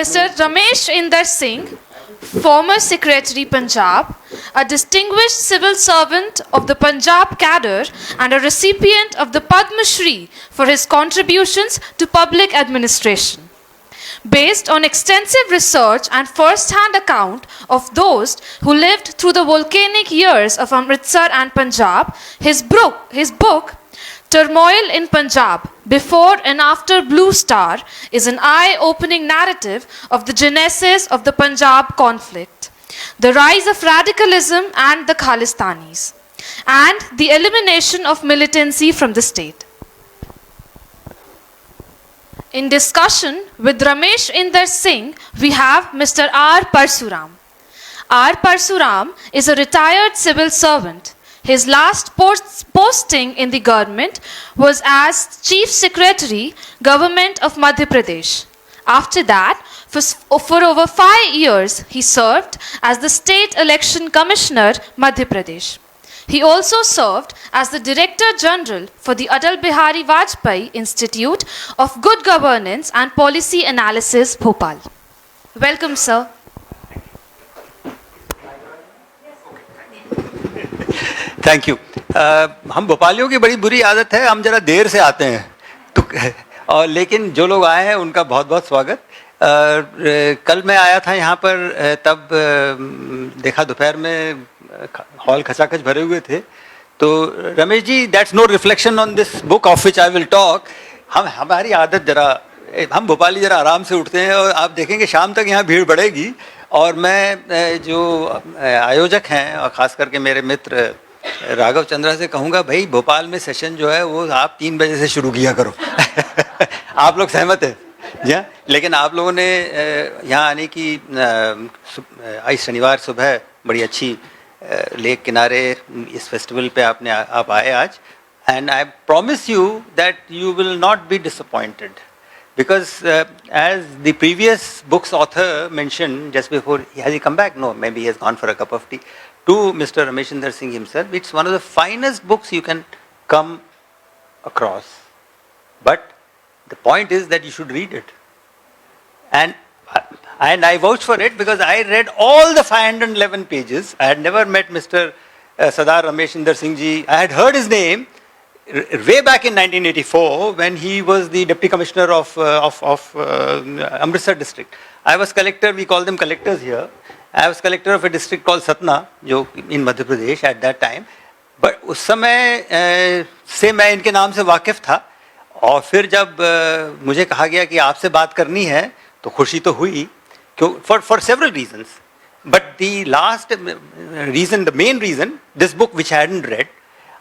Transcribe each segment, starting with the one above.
Mr. Ramesh Inder Singh, former Secretary Punjab, a distinguished civil servant of the Punjab cadre and a recipient of the Padma Shri for his contributions to public administration. Based on extensive research and first-hand account of those who lived through the volcanic years of Amritsar and Punjab, his book Turmoil in Punjab, Before and After Blue Star, is an eye-opening narrative of the genesis of the Punjab conflict, the rise of radicalism and the Khalistanis, and the elimination of militancy from the state. In discussion with Ramesh Inder Singh, we have Mr. R Parasuram. R Parasuram is a retired civil servant. His last posting in the government was as Chief Secretary, Government of Madhya Pradesh. After that, for over 5 years, he served as the State Election Commissioner, Madhya Pradesh. He also served as the Director General for the Atal Bihari Vajpayee Institute of Good Governance and Policy Analysis, Bhopal. Welcome, sir. Thank you. हम भोपालियों की बड़ी बुरी आदत है, हम जरा देर से आते हैं तो और लेकिन जो लोग आए हैं उनका बहुत बहुत स्वागत. कल मैं आया था यहाँ पर, तब देखा दोपहर में हॉल खचाखच भरे हुए थे. तो Ramesh ji, that's no reflection on this book of which I will talk. हमारी आदत जरा, हम भोपाली जरा आराम से उठते हैं और आप देखेंगे शाम तक यहाँ भीड़ बढ़ेगी. और मैं जो आयोजक हैं और ख़ास करके मेरे मित्र राघव चंद्रा से कहूँगा, भाई भोपाल में सेशन जो है वो आप 3 बजे से शुरू किया करो. आप लोग सहमत हैं? जी हाँ. लेकिन आप लोगों ने यहाँ आने की, आज शनिवार सुबह बड़ी अच्छी लेक किनारे इस फेस्टिवल पे आप आए आज. And I promise you that you will not be disappointed. Because as the previous book's author mentioned just before, has he come back? No, maybe he has gone for a cup of tea. To Mr. Ramesh Inder Singh himself, it's one of the finest books you can come across. But the point is that you should read it. And I vouch for it because I read all the 511 pages. I had never met Mr. Sardar Ramesh Inder Singh ji. I had heard his name way back in 1984 when he was the Deputy Commissioner of Amritsar district. I was collector, we call them collectors here. I was collector of a district called Satna, जो in Madhya Pradesh at that time. But उस समय से मैं इनके नाम से वाकिफ था. और फिर जब मुझे कहा गया कि आपसे बात करनी है तो खुशी तो हुई, for several reasons. But the last reason, the main reason, this book which I hadn't read,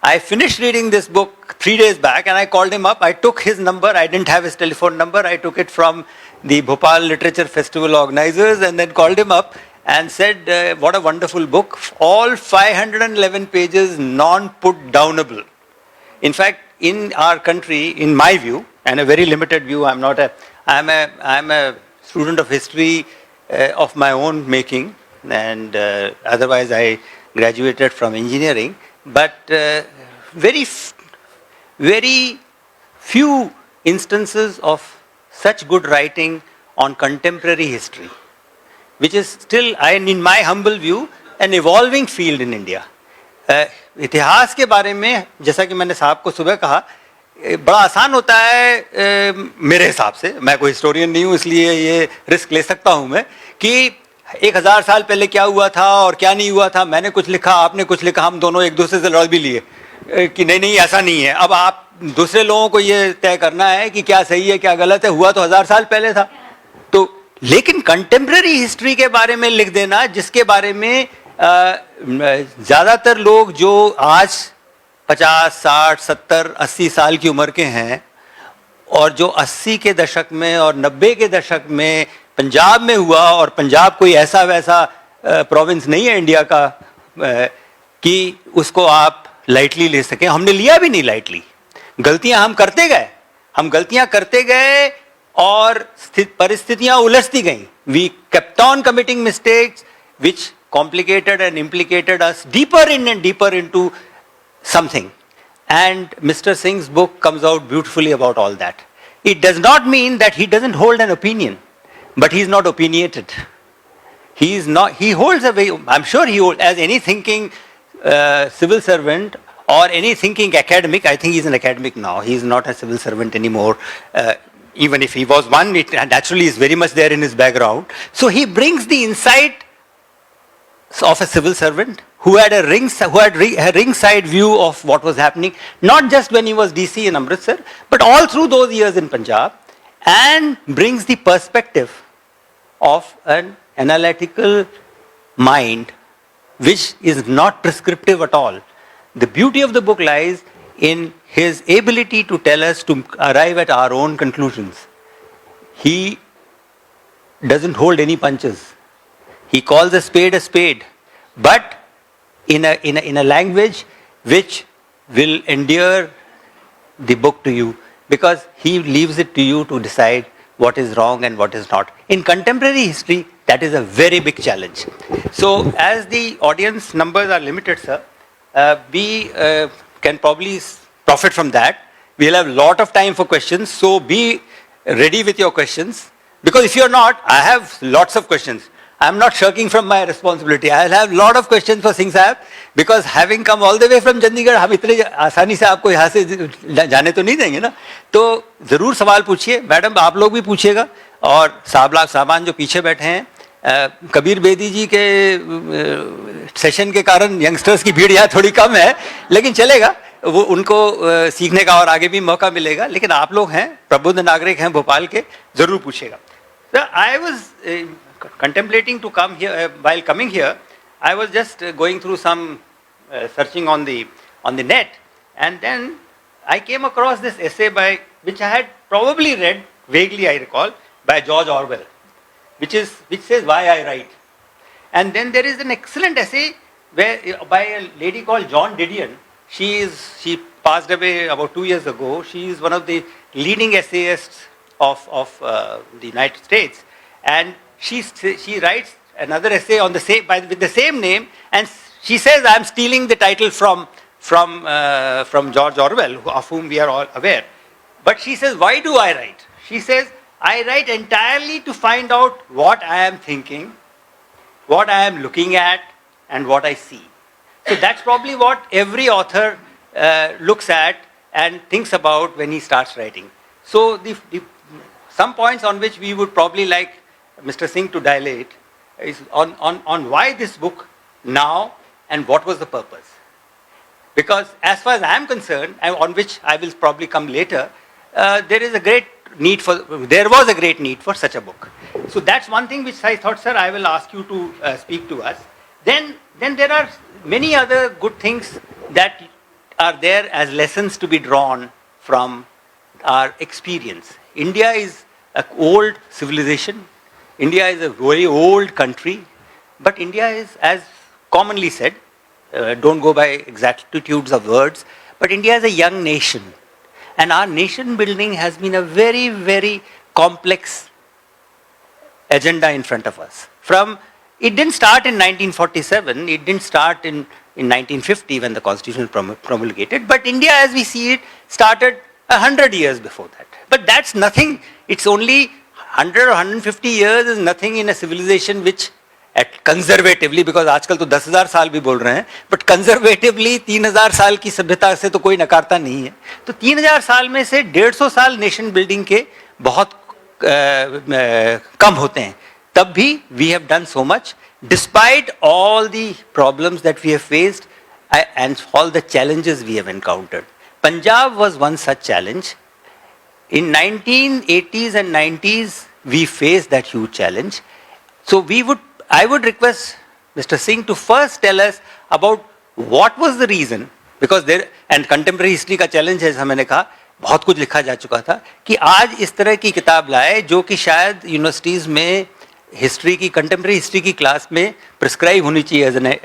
I finished reading this book 3 days back and I called him up. I took his number. I didn't have his telephone number. I took it from the Bhopal Literature Festival organizers and then called him up and said, what a wonderful book. All 511 pages non-put downable. In fact, in our country, in my view, and a very limited view, I'm a student of history of my own making, and otherwise I graduated from engineering. But very few instances of such good writing on contemporary history, which is still, in my humble view, an evolving field in India. इतिहास के बारे में, जैसा कि मैंने साहब को सुबह कहा, बड़ा आसान होता है मेरे हिसाब से. मैं कोई हिस्टोरियन नहीं हूँ, इसलिए ये रिस्क ले सकता हूँ मैं कि 1000 साल पहले क्या हुआ था और क्या नहीं हुआ था. मैंने कुछ लिखा, आपने कुछ लिखा, हम दोनों एक दूसरे से लड़ भी लिए कि नहीं ऐसा नहीं है. अब आप दूसरे लोगों को ये तय करना है कि क्या सही है क्या गलत है. हुआ तो 1000 साल पहले था. तो लेकिन कंटेम्प्रेरी हिस्ट्री के बारे में लिख देना, जिसके बारे में ज़्यादातर लोग जो आज 50, 60, 70, 80 साल की उम्र के हैं और जो 80 के दशक में और 90 के दशक में पंजाब में हुआ, और पंजाब कोई ऐसा वैसा प्रोविंस नहीं है इंडिया का कि उसको आप लाइटली ले सकें. हमने लिया भी नहीं लाइटली. गलतियां हम गलतियां करते गए और परिस्थितियां उलझती गईं. We kept on committing mistakes which complicated and implicated us deeper into something. And Mr. Singh's book comes out beautifully about all that. It does not mean that he doesn't hold an opinion. but he's not opinionated. He is not. He holds a way. I'm sure he holds, as any thinking civil servant or any thinking academic. I think he's an academic now. He's not a civil servant anymore. Even if he was one, it naturally is very much there in his background. So he brings the insight of a civil servant who had a ringside view of what was happening, not just when he was DC in Amritsar, but all through those years in Punjab, and brings the perspective of an analytical mind, which is not prescriptive at all. The beauty of the book lies in his ability to tell us to arrive at our own conclusions. He doesn't hold any punches. He calls a spade, but in a language which will endure the book to you, because he leaves it to you to decide what is wrong and what is not. In contemporary history, that is a very big challenge. So, as the audience numbers are limited, sir, we can probably profit from that. We'll have a lot of time for questions, so be ready with your questions. Because if you're not, I have lots of questions. I'm not shirking from my responsibility. I'll have a lot of questions for Singh Sahab, because having come all the way from Chandigarh, हम इतने आसानी से आपको यहाँ से जाने तो नहीं देंगे ना. तो जरूर सवाल पूछिए, मैडम आप लोग भी पूछिएगा, और साहबान जो पीछे बैठे हैं, कबीर बेदी जी के सेशन के कारण यंगस्टर्स की भीड़ यहाँ थोड़ी कम है, लेकिन चलेगा, वो उनको सीखने का और आगे भी मौका मिलेगा. लेकिन आप लोग हैं, प्रबुद्ध नागरिक हैं भोपाल के, जरूर पूछिएगा. I was contemplating to come here. While coming here, I was just going through some searching on the net, and then I came across this essay which I had probably read vaguely, I recall, by George Orwell, which says Why I Write. And then there is an excellent essay by a lady called John Didion. She passed away about 2 years ago. She is one of the leading essayists of the United States, and she writes another essay on with the same name, and she says, I am stealing the title from George Orwell, of whom we are all aware. But she says, why do I write? She says, I write entirely to find out what I am thinking, what I am looking at, and what I see. So that's probably what every author looks at and thinks about when he starts writing. So some points on which we would probably like Mr. Singh to dilate is on why this book now and what was the purpose. Because as far as I am concerned, on which I will probably come later, there was a great need for such a book. So that's one thing which I thought, sir, I will ask you to speak to us. Then there are many other good things that are there as lessons to be drawn from our experience. India is an old civilization. India is a very old country. But India is, as commonly said, don't go by exactitudes of words, but India is a young nation. And our nation building has been a very, very complex agenda in front of us. It didn't start in 1947, it didn't start in 1950 when the Constitution promulgated, but India as we see it started 100 years before that. But that's nothing, it's only 100 or 150 years is nothing in a civilization which conservatively, because आजकल तो 10,000 साल भी बोल रहे हैं, but conservatively 3,000 साल की सभ्यता से तो कोई नकारता नहीं है. तो 3,000 साल में से 150 साल नेशन बिल्डिंग के बहुत कम होते हैं. तब भी we have done so much despite all the problems that we have faced and all the challenges we have encountered. Punjab was one such challenge. In 1980s and 90s, we faced that huge challenge. So I would request Mr. Singh to first tell us about what was the reason, because and contemporary history का challenge है, हमने कहा बहुत कुछ लिखा जा चुका था, कि आज इस तरह की किताब लाए जो कि शायद यूनिवर्सिटीज में हिस्ट्री की, कंटेम्प्रेरी हिस्ट्री की क्लास में प्रिस्क्राइब होनी चाहिए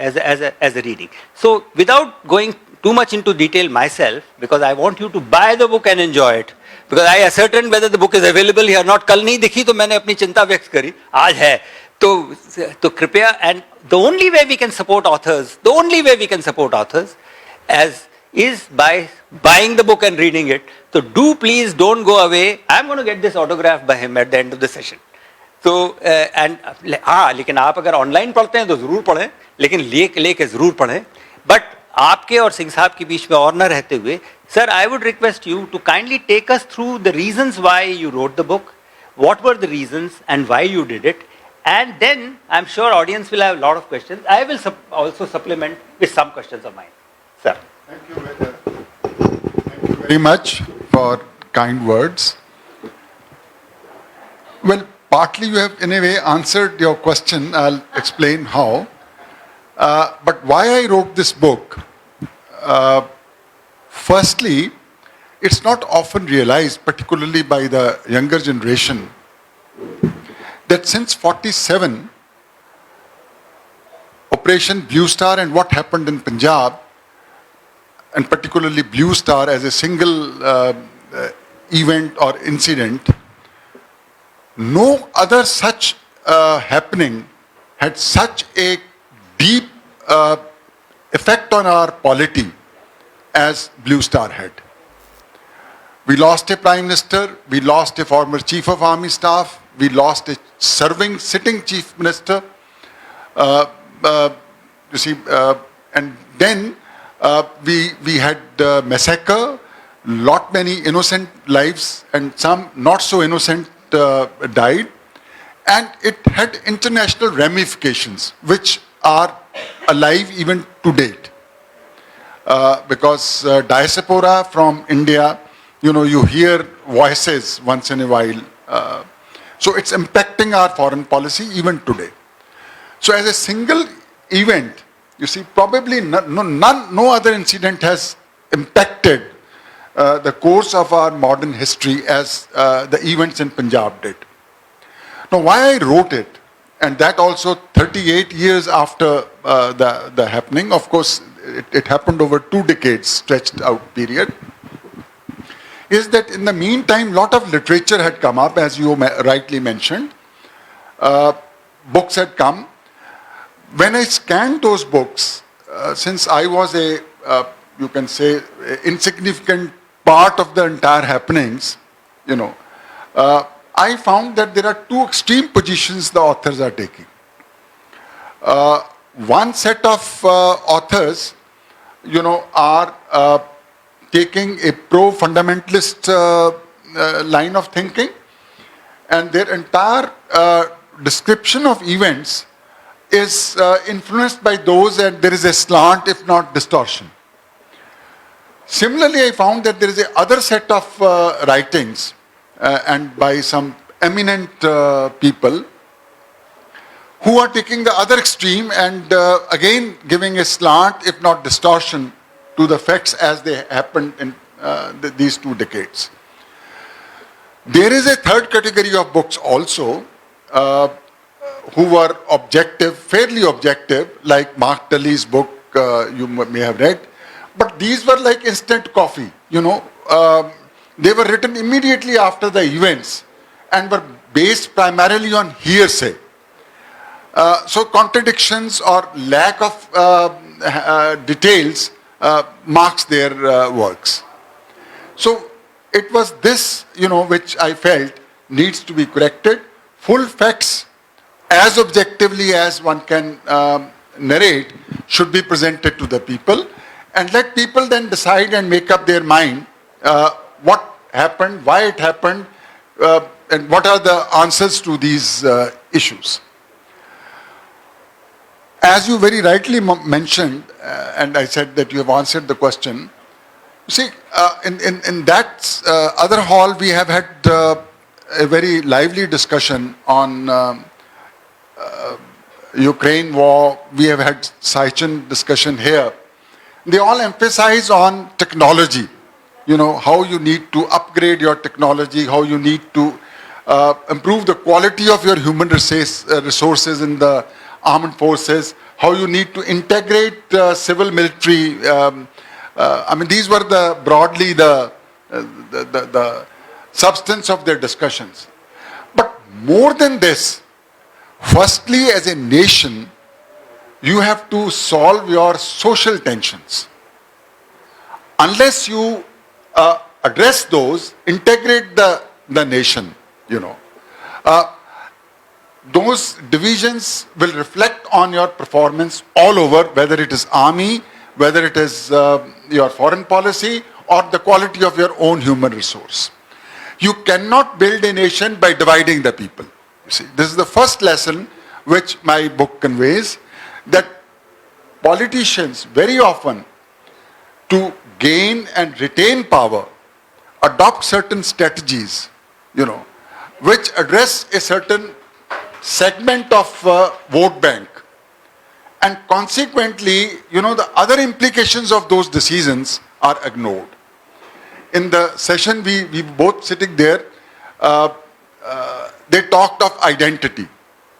as a reading. So without going too much into detail myself, because I want you to buy the book and enjoy it, because I ascertain whether the book is available here or not. कल नहीं दिखी तो मैंने अपनी चिंता व्यक्त करी, आज है. तो कृपया, and the only way we can support authors, is by buying the book and reading it. So do please don't go away. I'm going to get this autograph by him at the end of the session. तो and हाँ, लेकिन आप अगर online पढ़ते हैं तो ज़रूर पढ़ें, लेकिन लेके ज़रूर पढ़ें. बट आपके और सिंह साहब के बीच में और न रहते हुए, sir, I would request you to kindly take us through the reasons why you wrote the book, what were the reasons and why you did it, and then I'm sure audience will have a lot of questions. I will also supplement with some questions of mine. Sir. Thank you very much for kind words. Well, partly you have in a way answered your question. I'll explain how. But why I wrote this book? Firstly, it's not often realized, particularly by the younger generation, that since 47, Operation Blue Star and what happened in Punjab, and particularly Blue Star as a single event or incident, no other such happening had such a deep effect on our polity as Blue Star had. We lost a Prime Minister, we lost a former Chief of Army Staff, we lost a sitting Chief Minister, and then we had massacre, many innocent lives, and some not so innocent died, and it had international ramifications which are alive even to date. Because diaspora from India, you hear voices once in a while. So it's impacting our foreign policy even today. So as a single event, you see, probably no other incident has impacted the course of our modern history as the events in Punjab did. Now, why I wrote it, and that also 38 years after the happening, of course, it happened over 2 decades stretched out period, is that in the meantime, lot of literature had come up, as you rightly mentioned. Books had come. When I scanned those books, since I was you can say, insignificant part of the entire happenings, I found that there are 2 extreme positions the authors are taking. One set of authors, are taking a pro-fundamentalist line of thinking, and their entire description of events is influenced by those, and there is a slant, if not distortion. Similarly, I found that there is a other set of writings, and by some eminent people, who are taking the other extreme and again giving a slant, if not distortion, to the facts as they happened in these 2 decades. There is a third category of books also, who were objective, fairly objective, like Mark Tully's book you may have read, but these were like instant coffee, they were written immediately after the events and were based primarily on hearsay. So contradictions or lack of details marks their works. So it was this, which I felt needs to be corrected. Full facts, as objectively as one can narrate, should be presented to the people, and let people then decide and make up their mind what happened, why it happened, and what are the answers to these issues. As you very rightly mentioned, and I said that you have answered the question, you see, in that other hall we have had a very lively discussion on Ukraine war. We have had Saichen discussion here. They all emphasize on technology, how you need to upgrade your technology, how you need to improve the quality of your human resources in the armed forces, how you need to integrate civil military. These were broadly the substance of their discussions. But more than this, firstly, as a nation, you have to solve your social tensions. Unless you address those, integrate the nation, those divisions will reflect on your performance all over, whether it is army, whether it is your foreign policy, or the quality of your own human resource. You cannot build a nation by dividing the people. You see, this is the first lesson which my book conveys, that politicians very often, to gain and retain power, adopt certain strategies, which address a certain segment of vote bank. And consequently, the other implications of those decisions are ignored. In the session, we both sitting there, they talked of identity.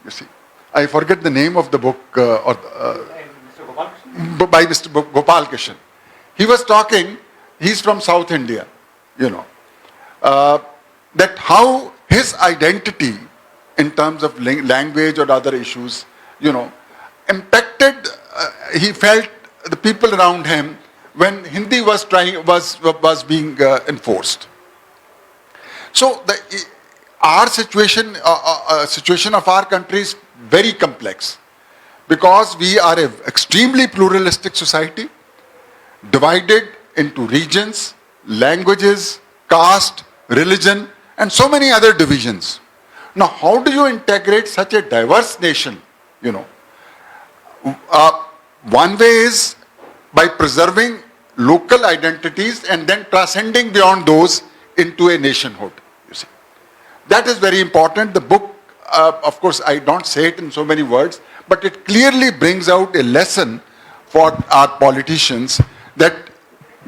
You see, I forget the name of the book by Mr. Gopal Kishan. He was talking, he's from South India, that how his identity in terms of language or other issues, impacted, he felt, the people around him when Hindi was being enforced. So our situation, situation of our country is very complex, because we are an extremely pluralistic society, divided into regions, languages, caste, religion, and so many other divisions. Now, how do you integrate such a diverse nation? One way is by preserving local identities and then transcending beyond those into a nationhood. You see, that is very important. The book, of course, I don't say it in so many words, but it clearly brings out a lesson for our politicians that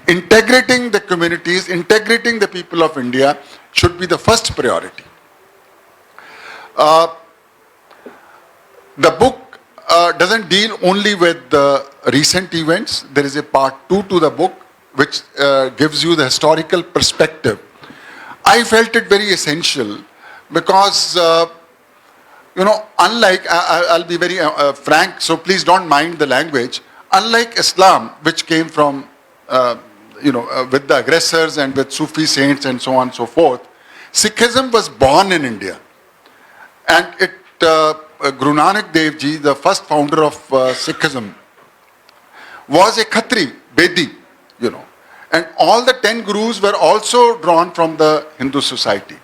integrating the communities, integrating the people of India should be the first priority. The book doesn't deal only with the recent events. There is a part 2 to the book which gives you the historical perspective. I felt it very essential because, unlike, I'll be very frank, so please don't mind the language. Unlike Islam, which came from, with the aggressors and with Sufi saints and so on and so forth, Sikhism was born in India. And Guru Nanak Dev Ji, the first founder of Sikhism, was a Khatri, Bedi, And all the 10 gurus were also drawn from the Hindu society.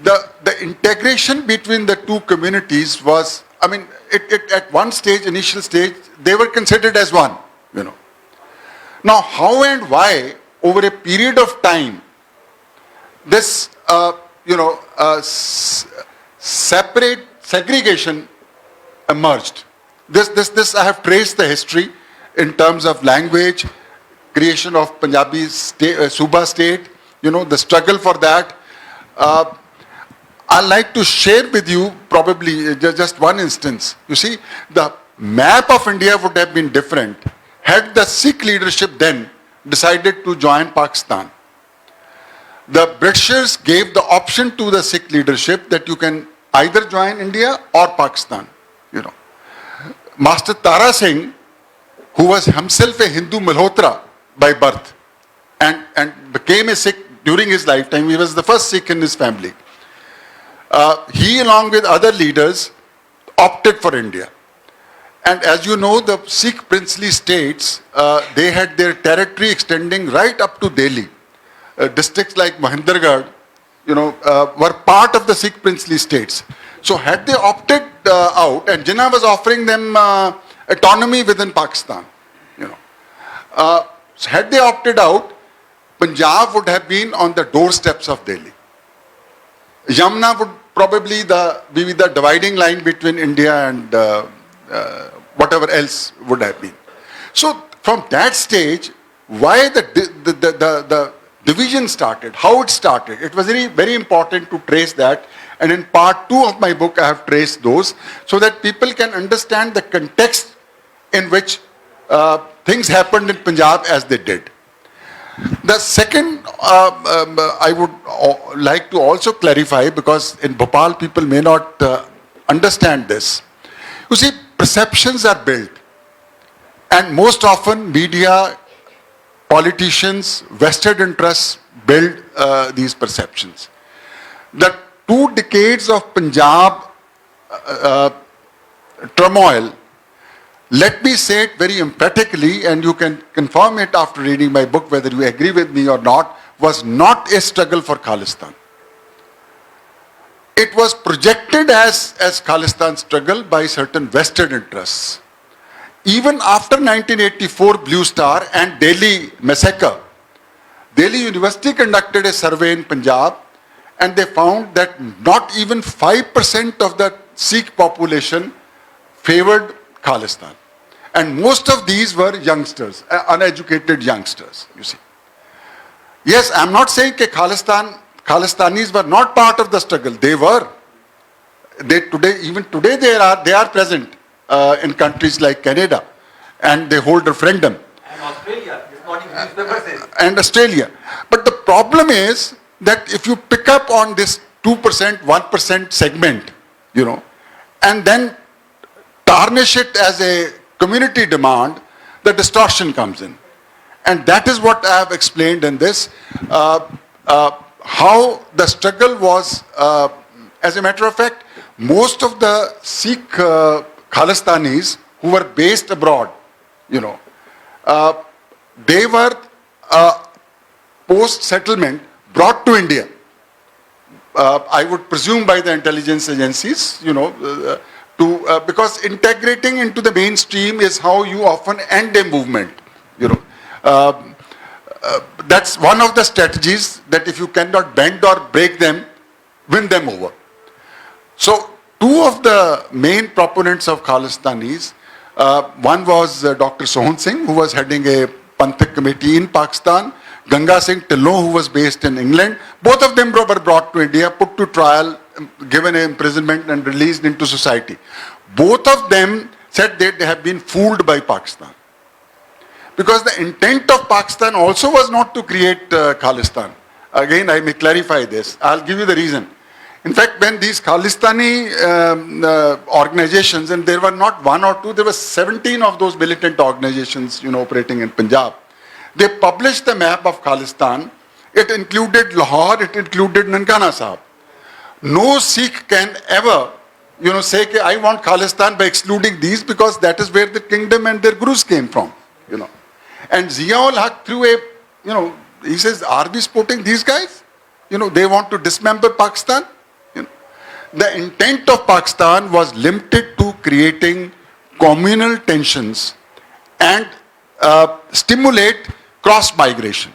The integration between the two communities was, at one stage, initial stage, they were considered as one, Now, how and why, over a period of time, this, segregation emerged. This I have traced the history in terms of language, creation of Punjabi Suba state, the struggle for that. I'd like to share with you probably just one instance. You see, the map of India would have been different had the Sikh leadership then decided to join Pakistan. The Britishers gave the option to the Sikh leadership that you can either join India or Pakistan. Master Tara Singh, who was himself a Hindu Malhotra by birth and became a Sikh during his lifetime, he was the first Sikh in his family. He, along with other leaders, opted for India. And as you know, the Sikh princely states, they had their territory extending right up to Delhi. Districts like Mahendragarh, were part of the Sikh princely states. So had they opted out, and Jinnah was offering them autonomy within Pakistan, so had they opted out, Punjab would have been on the doorsteps of Delhi. Yamuna would probably be the dividing line between India and whatever else would have been. So from that stage, why the division started, how it started, it was very, very important to trace that. And in part 2 of my book, I have traced those so that people can understand the context in which things happened in Punjab as they did. The second, I would like to also clarify, because in Bhopal people may not understand this. You see, perceptions are built, and most often media, politicians, vested interests build these perceptions. The 2 decades of Punjab turmoil, let me say it very emphatically, and you can confirm it after reading my book, whether you agree with me or not, was not a struggle for Khalistan. It was projected as Khalistan struggle by certain vested interests. Even after 1984 Blue Star and Delhi massacre, Delhi University conducted a survey in Punjab, and they found that not even 5% of the Sikh population favored Khalistan. And most of these were youngsters, uneducated youngsters, you see. Yes, I'm not saying that Khalistanis were not part of the struggle. They were. Even today they are present in countries like Canada, and they hold referendum. And Australia, this morning newspaper says. And Australia. But the problem is that if you pick up on this 2%, 1% segment, and then tarnish it as a community demand, the distortion comes in. And that is what I have explained in this, how the struggle was, as a matter of fact, most of the Sikh Khalistanis who were based abroad, they were post-settlement brought to India. I would presume by the intelligence agencies, because integrating into the mainstream is how you often end a movement. That's one of the strategies, that if you cannot bend or break them, win them over. So two of the main proponents of Khalistanis, one was Dr. Sohan Singh, who was heading a Panthik committee in Pakistan, Ganga Singh Tillon, who was based in England. Both of them were brought to India, put to trial, given imprisonment and released into society. Both of them said that they have been fooled by Pakistan. Because the intent of Pakistan also was not to create Khalistan. Again, I may clarify this. I'll give you the reason. In fact, when these Khalistani organizations, and there were not one or two, there were 17 of those militant organizations, operating in Punjab. They published the map of Khalistan. It included Lahore, it included Nankana Sahib. No Sikh can ever, say, I want Khalistan by excluding these, because that is where the kingdom and their gurus came from, And Zia-ul Haq threw a, he says, are we supporting these guys? They want to dismember Pakistan. The intent of Pakistan was limited to creating communal tensions and stimulate cross-migration.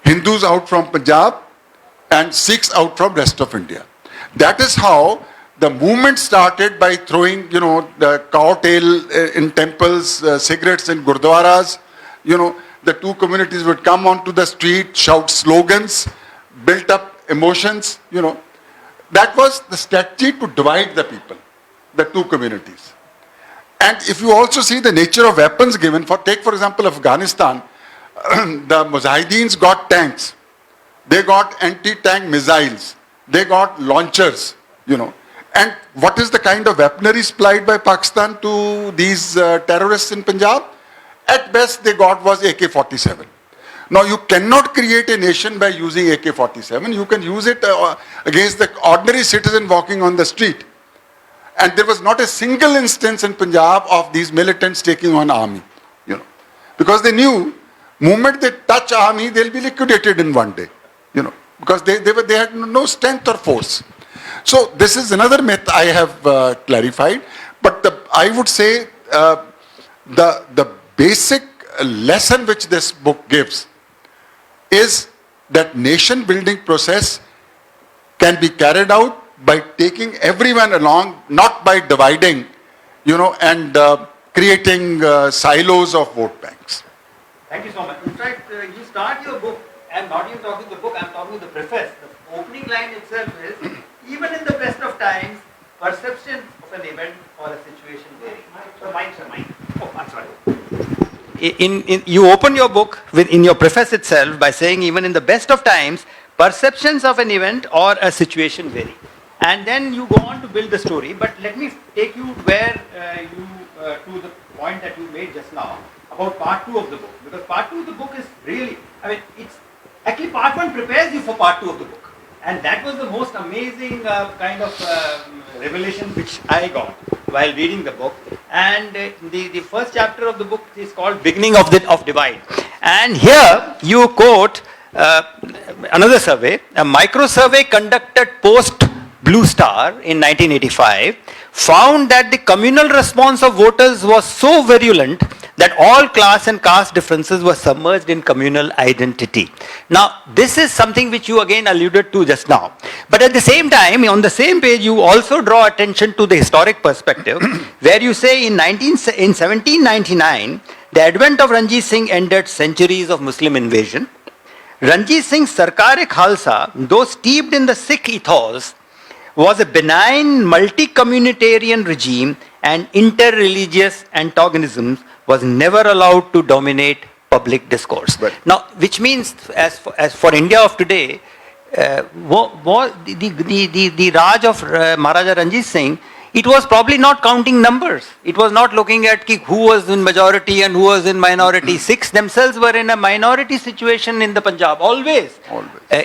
Hindus out from Punjab and Sikhs out from rest of India. That is how the movement started, by throwing, the cow tail in temples, cigarettes in gurdwaras. The two communities would come onto the street, shout slogans, built up emotions, That was the strategy to divide the people, the two communities. And if you also see the nature of weapons given, take for example Afghanistan, the Mujahideens got tanks, they got anti-tank missiles, they got launchers, And what is the kind of weaponry supplied by Pakistan to these terrorists in Punjab? At best they got was AK-47. Now you cannot create a nation by using AK-47. You can use it against the ordinary citizen walking on the street. And there was not a single instance in Punjab of these militants taking on army. Because they knew, moment they touch army, they'll be liquidated in one day. Because they had no strength or force. So this is another myth I have clarified. But I would say the basic lesson which this book gives is that nation building process can be carried out by taking everyone along, not by dividing, and creating silos of vote banks. Thank you so much. In fact, you start your book, I'm not even talking the book, I'm talking the preface. The opening line itself is, even in the best of times, perception of an event or a situation vary. So mine. Oh, I'm sorry. You open your book in your preface itself by saying, even in the best of times, perceptions of an event or a situation vary. And then you go on to build the story. But let me take you to the point that you made just now about part 2 of the book. Because part 2 of the book is really, it's actually part 1 prepares you for part 2 of the book. And that was the most amazing kind of revelation which I got while reading the book. And the first chapter of the book is called Beginning of Divide. And here you quote another survey, a micro survey conducted post Blue Star in 1985 found that the communal response of voters was so virulent that all class and caste differences were submerged in communal identity. Now, this is something which you again alluded to just now. But at the same time, on the same page, you also draw attention to the historic perspective, where you say in 1799, the advent of Ranjit Singh ended centuries of Muslim invasion. Ranjit Singh's Sarkar-e-Khalsa, though steeped in the Sikh ethos, was a benign multi-communitarian regime, and inter-religious antagonisms was never allowed to dominate public discourse. Right. Now, which means, as for India of today, the Raj of Maharaja Ranjit Singh, it was probably not counting numbers. It was not looking at who was in majority and who was in minority. Sikhs themselves were in a minority situation in the Punjab, always.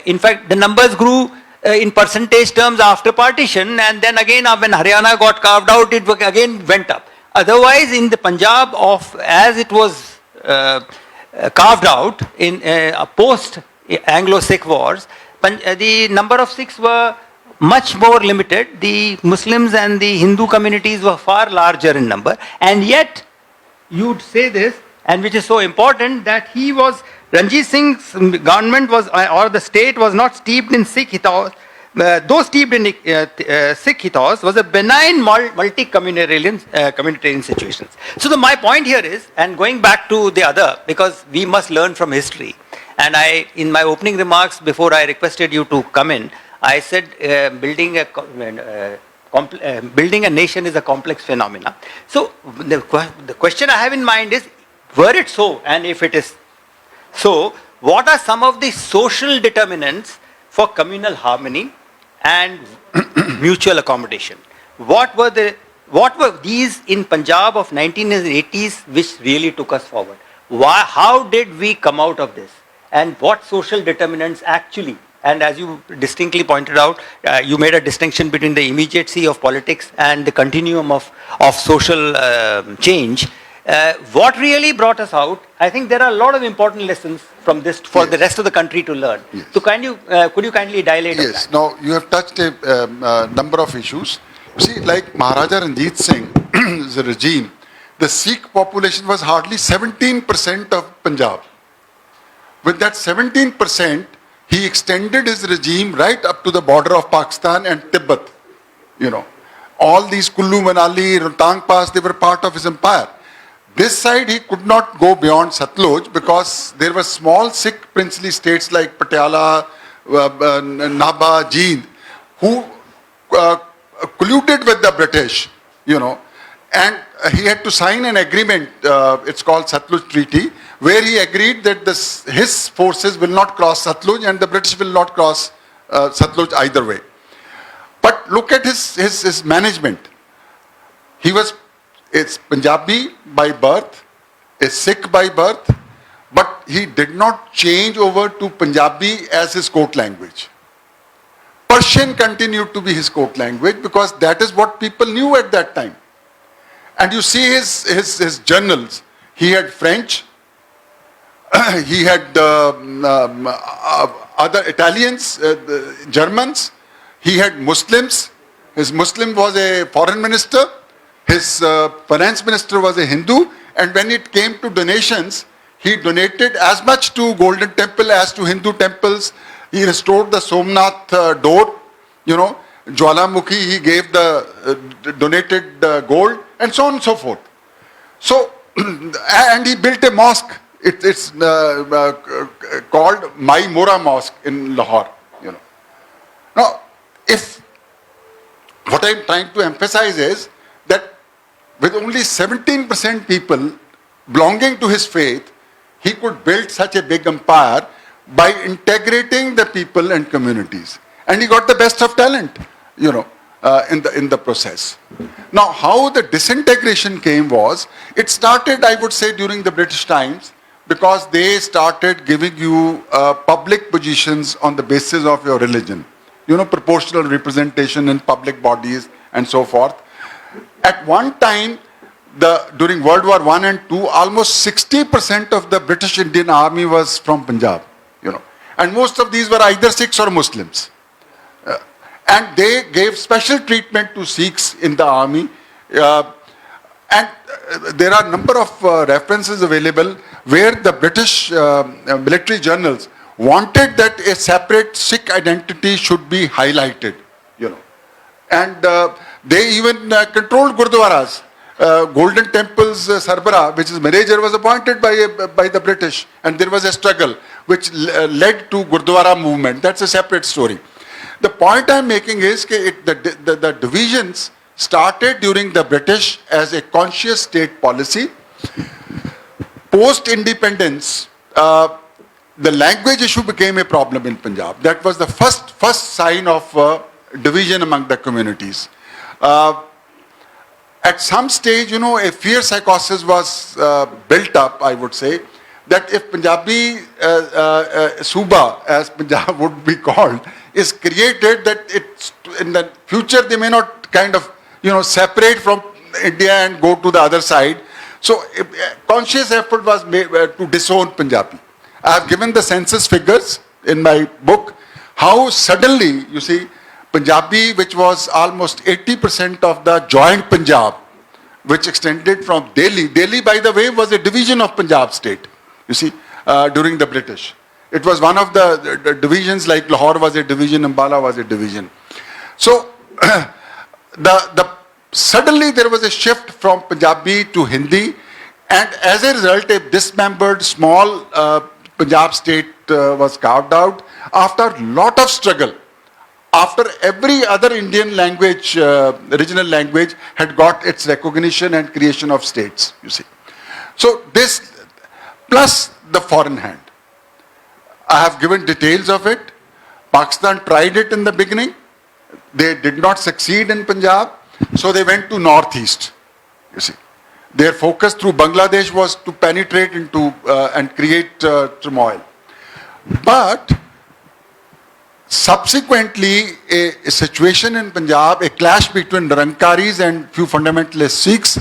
In fact, the numbers grew in percentage terms after partition, and then again when Haryana got carved out, it again went up. Otherwise, in the Punjab, as it was carved out in post Anglo-Sikh wars, the number of Sikhs were much more limited. The Muslims and the Hindu communities were far larger in number, and yet you'd say this, and which is so important, that Ranjit Singh's government was, or the state was not steeped in Sikh ethos, though steeped in Sikh ethos, was a benign multi-communitarian situations. So my point here is, and going back to the other, because we must learn from history, and in my opening remarks before I requested you to come in, I said building a nation is a complex phenomena. So the question I have in mind is, were it so, and if it is so, what are some of the social determinants for communal harmony and mutual accommodation? What were these in Punjab of 1980s which really took us forward? How did we come out of this? And what social determinants actually? And as you distinctly pointed out, you made a distinction between the immediacy of politics and the continuum of social change. What really brought us out? I think there are a lot of important lessons from this for the rest of the country to learn. Yes. So could you kindly dilate on that? Yes. Now you have touched a number of issues. You see, like Maharaja Ranjit Singh's regime, the Sikh population was hardly 17% of Punjab. With that 17%, he extended his regime right up to the border of Pakistan and Tibet. You know, all these Kullu, Manali, Rohtang Pass, they were part of his empire. This side, he could not go beyond Satluj because there were small Sikh princely states like Patiala, Nabha, Jind, who colluded with the British, you know, and he had to sign an agreement, it's called Satluj Treaty, where he agreed that his forces will not cross Satluj and the British will not cross Satluj either way. But look at his management. He was Punjabi by birth, a Sikh by birth, but he did not change over to Punjabi as his court language. Persian continued to be his court language because that is what people knew at that time. And you see his journals. He had French, he had other Italians, Germans, he had Muslims. His Muslim was a foreign minister, his finance minister was a Hindu, and when it came to donations, he donated as much to Golden Temple as to Hindu temples. He restored the Somnath door, you know, Jwalamukhi, he gave donated gold, and so on and so forth. So, and he built a mosque. It's called Mai Mora Mosque in Lahore, you know. Now, what I'm trying to emphasize is that with only 17% people belonging to his faith, he could build such a big empire by integrating the people and communities. And he got the best of talent, you know, in the process. Now, how the disintegration came was, it started, I would say, during the British times, because they started giving you public positions on the basis of your religion. proportional representation in public bodies and so forth. At one time, during World War I and II, almost 60% of the British Indian Army was from Punjab, and most of these were either Sikhs or Muslims. And they gave special treatment to Sikhs in the army. And there are a number of references available where the British military journals wanted that a separate Sikh identity should be highlighted, And they even controlled Gurdwaras. Golden Temple's Sarbara, which is manager, was appointed by the British, and there was a struggle which led to Gurdwara movement. That's a separate story. The point I'm making is that the divisions started during the British as a conscious state policy. Post-independence, the language issue became a problem in Punjab. That was the first sign of division among the communities. At some stage, a fear psychosis was built up, I would say, that if Punjabi Suba, as Punjab would be called, is created, that in the future they may not kind of, separate from India and go to the other side. So a conscious effort was made to disown Punjabi. I have given the census figures in my book, how suddenly, you see, Punjabi, which was almost 80% of the joint Punjab, which extended from Delhi. Delhi, by the way, was a division of Punjab state, during the British. It was one of the divisions, like Lahore was a division, Ambala was a division. So, suddenly there was a shift from Punjabi to Hindi, and as a result, a dismembered small Punjab state was carved out after a lot of struggle. After every other Indian language, regional language, had got its recognition and creation of states, So this, plus the foreign hand. I have given details of it. Pakistan tried it in the beginning. They did not succeed in Punjab, so they went to northeast, Their focus through Bangladesh was to penetrate into and create turmoil. But subsequently, a situation in Punjab, a clash between Nirankaris and few fundamentalist Sikhs,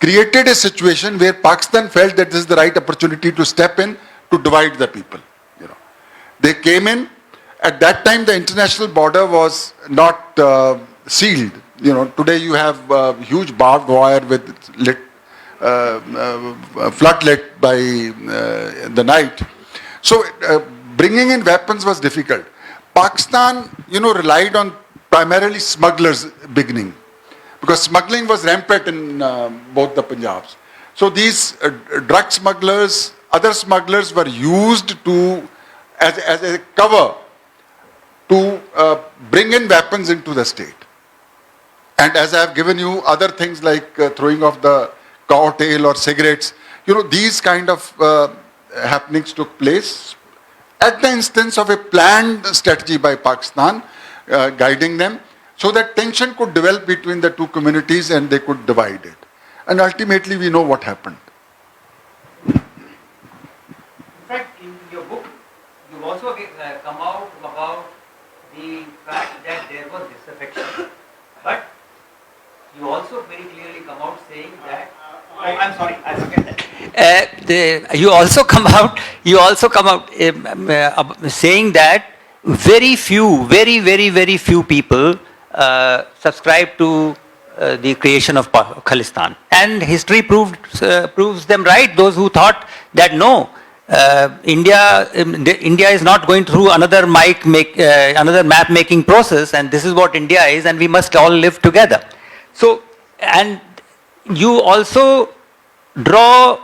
created a situation where Pakistan felt that this is the right opportunity to step in to divide the people. They came in. At that time, the international border was not sealed. Today you have huge barbed wire with floodlit by the night. So bringing in weapons was difficult. Pakistan, relied on primarily smugglers beginning, because smuggling was rampant in both the Punjabs. So these drug smugglers, other smugglers were used as a cover to bring in weapons into the state. And as I have given you other things like throwing of the cow tail or cigarettes, these kind of happenings took place at the instance of a planned strategy by Pakistan, guiding them, so that tension could develop between the two communities and they could divide it. And ultimately we know what happened. In fact, in your book, you also come out about the fact that there was disaffection. But you also very clearly come out saying that. Oh, I'm sorry, I forget that. You also come out saying that very few people subscribe to the creation of Khalistan, and history proves them right. Those who thought that no, India is not going through another map making process, and this is what India is, and we must all live together. So, and you also draw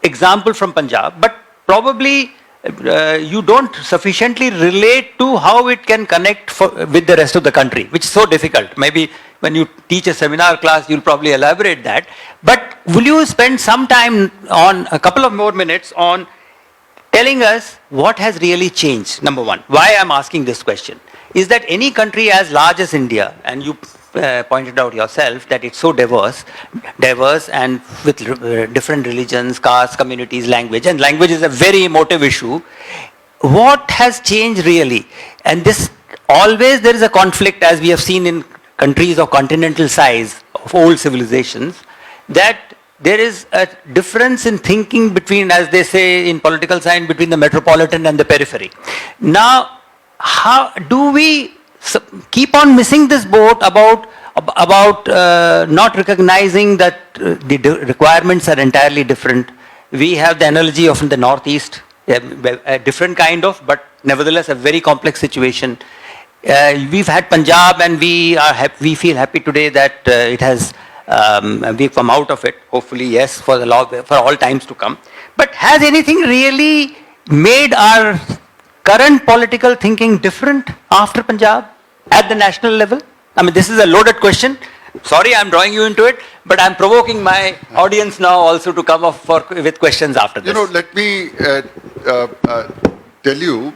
example from Punjab, but probably you don't sufficiently relate to how it can connect with the rest of the country, which is so difficult. Maybe when you teach a seminar class, you'll probably elaborate that. But will you spend some time on a couple of more minutes on telling us what has really changed? Number one, why I'm asking this question is that any country as large as India, and you pointed out yourself that it's so diverse and with different religions, castes, communities, language, and language is a very emotive issue. What has changed really? And this always there is a conflict, as we have seen in countries of continental size, of old civilizations, that there is a difference in thinking between, as they say in political science, between the metropolitan and the periphery. Now, how do we keep on missing this boat about not recognizing that the requirements are entirely different? We have the analogy of the Northeast, a different kind of, but nevertheless a very complex situation. We've had Punjab, and we feel happy today that it has we've come out of it. Hopefully, yes, for all times to come. But has anything really made our current political thinking different after Punjab at the national level? I mean, this is a loaded question. Sorry, I'm drawing you into it, but I'm provoking my audience now also to come up with questions after this. Let me tell you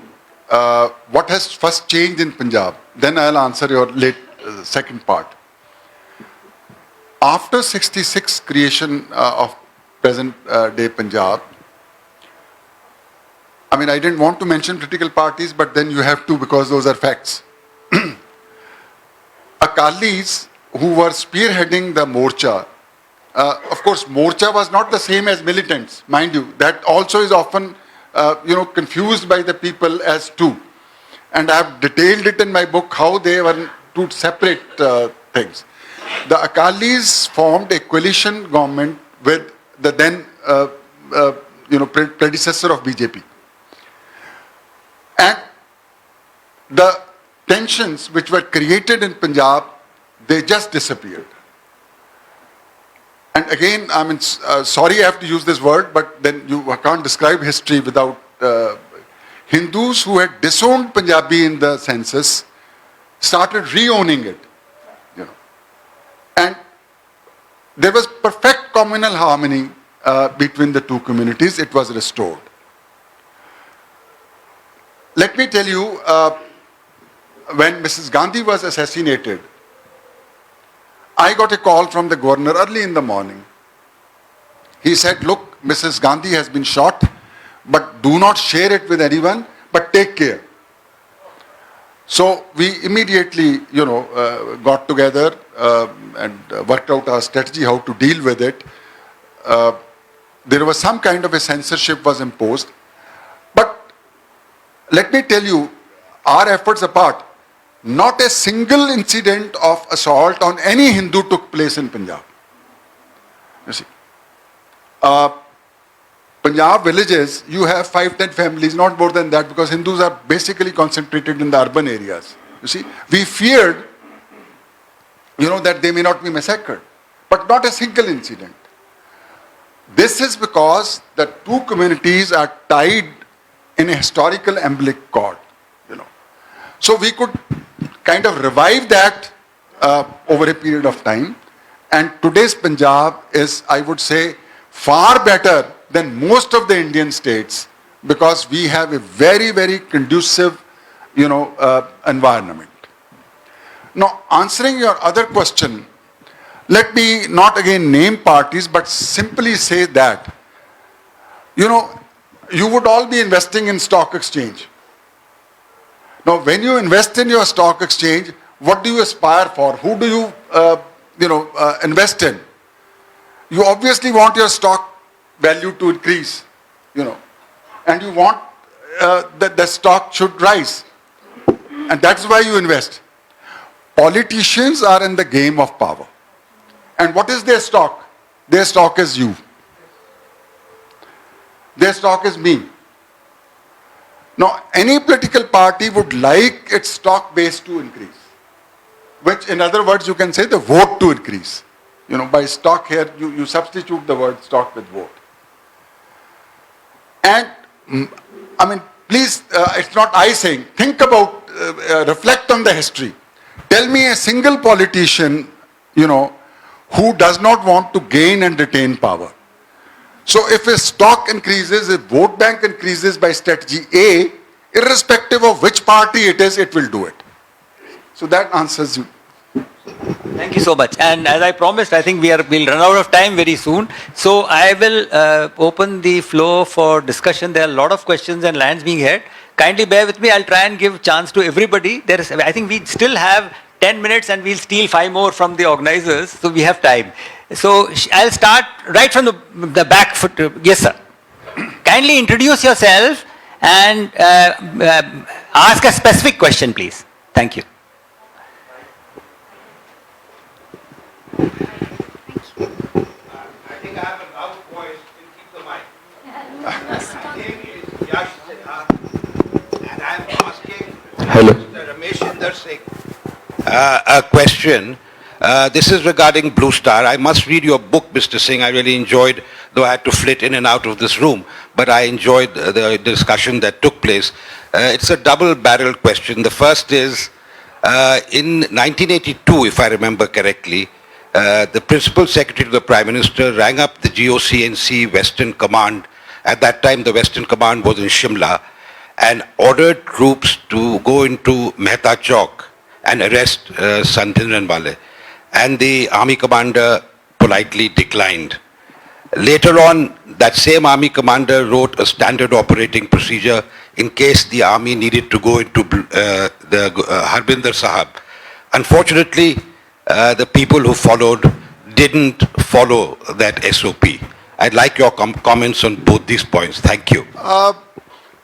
what has first changed in Punjab. Then I'll answer your second part. After 66 creation of present day Punjab, I mean, I didn't want to mention political parties, but then you have to because those are facts. Akalis who were spearheading the Morcha, of course, Morcha was not the same as militants, mind you. That also is often, confused by the people as two. And I have detailed it in my book how they were two separate things. The Akalis formed a coalition government with the then, predecessor of BJP. And the tensions which were created in Punjab, they just disappeared. And again, I mean, sorry I have to use this word, but then you can't describe history without Hindus who had disowned Punjabi in the census started re-owning it. And there was perfect communal harmony between the two communities. It was restored. Let me tell you, when Mrs. Gandhi was assassinated, I got a call from the governor early in the morning. He said, look, Mrs. Gandhi has been shot, but do not share it with anyone, but take care. So we immediately, got together and worked out our strategy, how to deal with it. There was some kind of a censorship was imposed. But let me tell you, our efforts apart, not a single incident of assault on any Hindu took place in Punjab. You see, Punjab villages, you have 5-10 families, not more than that, because Hindus are basically concentrated in the urban areas. You see, we feared, that they may not be massacred, but not a single incident. This is because the two communities are tied in a historical umbilical cord. So we could kind of revive that over a period of time. And today's Punjab is, I would say, far better than most of the Indian states because we have a very, very conducive, environment. Now, answering your other question, let me not again name parties, but simply say that, you would all be investing in stock exchange. Now, when you invest in your stock exchange, what do you aspire for? Who do you, invest in? You obviously want your stock value to increase, and you want that the stock should rise. And that's why you invest. Politicians are in the game of power. And what is their stock? Their stock is you. Their stock is me. Now, any political party would like its stock base to increase, which in other words, you can say the vote to increase. By stock here, you substitute the word stock with vote. And, I mean, please, it's not I saying, think about, reflect on the history. Tell me a single politician, who does not want to gain and retain power. So if a stock increases, if vote bank increases by strategy A, irrespective of which party it is, it will do it. So that answers you. Thank you so much. And as I promised, I think we'll run out of time very soon. So I will open the floor for discussion. There are a lot of questions and lands being had. kindly bear with me. I'll try and give chance to everybody. I think we still have 10 minutes and we'll steal 5 more from the organizers, so we have time. So I'll start right from the back foot. Yes, sir. Kindly introduce yourself and ask a specific question, please. Thank you. I think I have a loud voice. Keep the mic. My name is Yash Sinha, and I'm asking Mr. Ramesh Inder Singh a question. This is regarding Blue Star. I must read your book, Mr. Singh. I really enjoyed, though I had to flit in and out of this room, but I enjoyed the discussion that took place. It's a double-barreled question. The first is, in 1982, if I remember correctly, the Principal Secretary to the Prime Minister rang up the GOCNC Western Command. At that time, the Western Command was in Shimla, and ordered troops to go into Mehta Chowk and arrest Sandhinranwale. And the army commander politely declined. Later on, that same army commander wrote a standard operating procedure in case the army needed to go into the Harbinder Sahab. Unfortunately, the people who followed didn't follow that SOP. I'd like your comments on both these points. Thank you.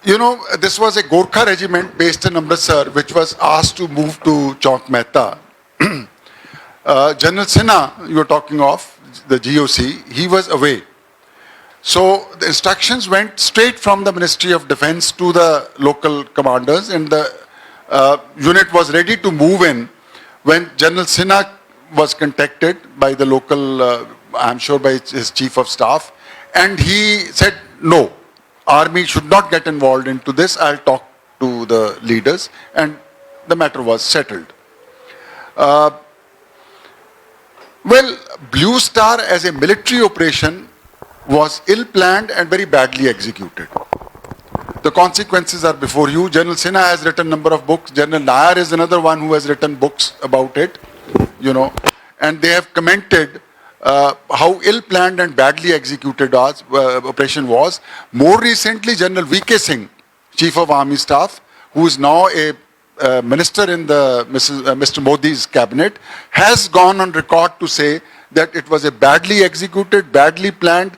You know, this was a Gorkha regiment based in Amritsar, which was asked to move to Chowk Mehta. General Sinha, you were talking of, the GOC, he was away. So the instructions went straight from the Ministry of Defense to the local commanders, and the unit was ready to move in when General Sinha was contacted by the local, I'm sure by his chief of staff, and he said, no, army should not get involved into this. I'll talk to the leaders, and the matter was settled. Well, Blue Star as a military operation was ill-planned and very badly executed. The consequences are before you. General Sinha has written a number of books. General Nair is another one who has written books about it, you know, and they have commented how ill-planned and badly executed operation was. More recently, General V.K. Singh, Chief of Army Staff, who is now a minister in the Mr. Modi's cabinet, has gone on record to say that it was a badly executed, badly planned,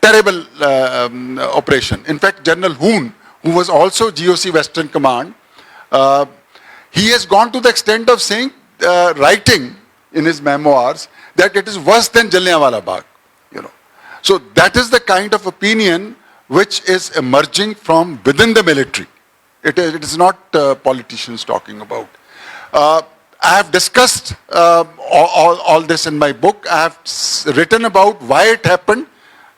terrible operation. In fact, General Hoon, who was also GOC Western Command, he has gone to the extent of saying, writing in his memoirs, that it is worse than Jallianwala Bagh. You know, so that is the kind of opinion which is emerging from within the military. It is not politicians talking about. I have discussed all this in my book. I have written about why it happened,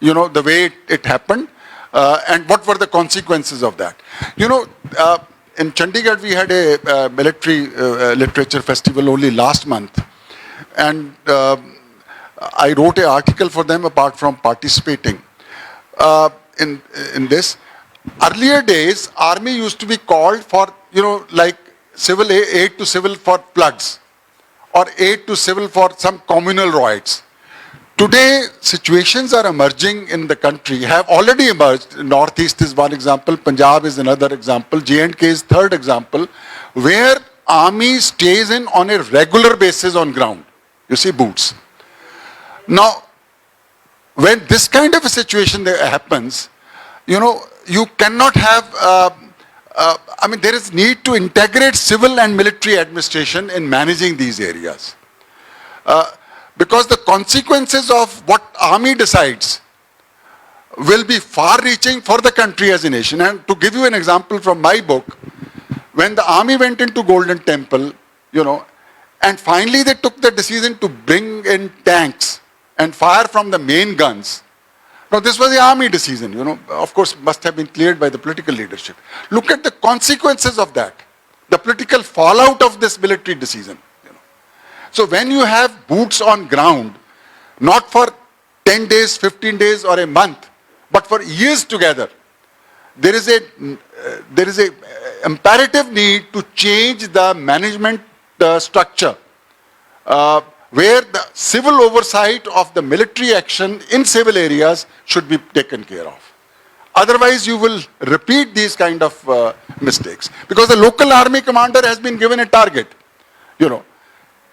you know, the way it happened, and what were the consequences of that. You know, in Chandigarh we had a military literature festival only last month, and I wrote an article for them apart from participating in this. Earlier days, army used to be called for, you know, like civil aid to civil for floods, or aid to civil for some communal riots. Today, situations are emerging in the country, have already emerged. Northeast is one example, Punjab is another example, J&K is third example, where army stays in on a regular basis on ground. You see, boots. Now, when this kind of a situation happens, you know, you cannot have, I mean, there is need to integrate civil and military administration in managing these areas. Because the consequences of what army decides will be far-reaching for the country as a nation. And to give you an example from my book, when the army went into Golden Temple, you know, and finally they took the decision to bring in tanks and fire from the main guns. Now, this was the army decision, you know, of course, must have been cleared by the political leadership. Look at the consequences of that, the political fallout of this military decision. You know. So when you have boots on ground, not for 10 days, 15 days or a month, but for years together, there is a imperative need to change the management structure, where the civil oversight of the military action in civil areas should be taken care of. Otherwise, you will repeat these kind of mistakes. Because the local army commander has been given a target. You know,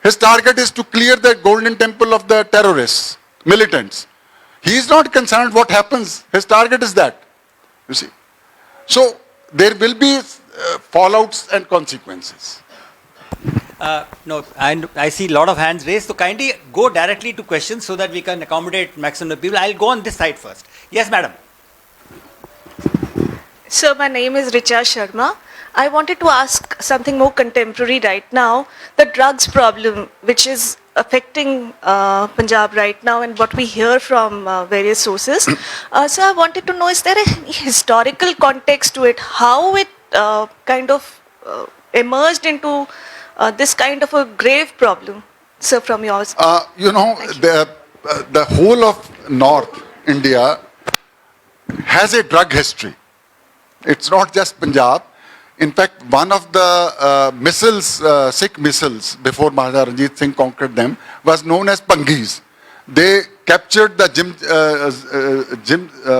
his target is to clear the golden temple of the terrorists, militants. He is not concerned what happens. His target is that. You see. So there will be fallouts and consequences. No, and I see a lot of hands raised. So kindly go directly to questions so that we can accommodate maximum of people. I'll go on this side first. Yes, madam. Sir, my name is Richa Sharma. I wanted to ask something more contemporary right now. The drugs problem, which is affecting Punjab right now, and what we hear from various sources. So I wanted to know, is there a historical context to it? How it kind of emerged into this kind of a grave problem, sir, from yours? You know, the whole of North India has a drug history. It's not just Punjab. In fact, one of the missiles, Sikh missiles, before Maharaja Ranjit Singh conquered them, was known as Pangis. They captured the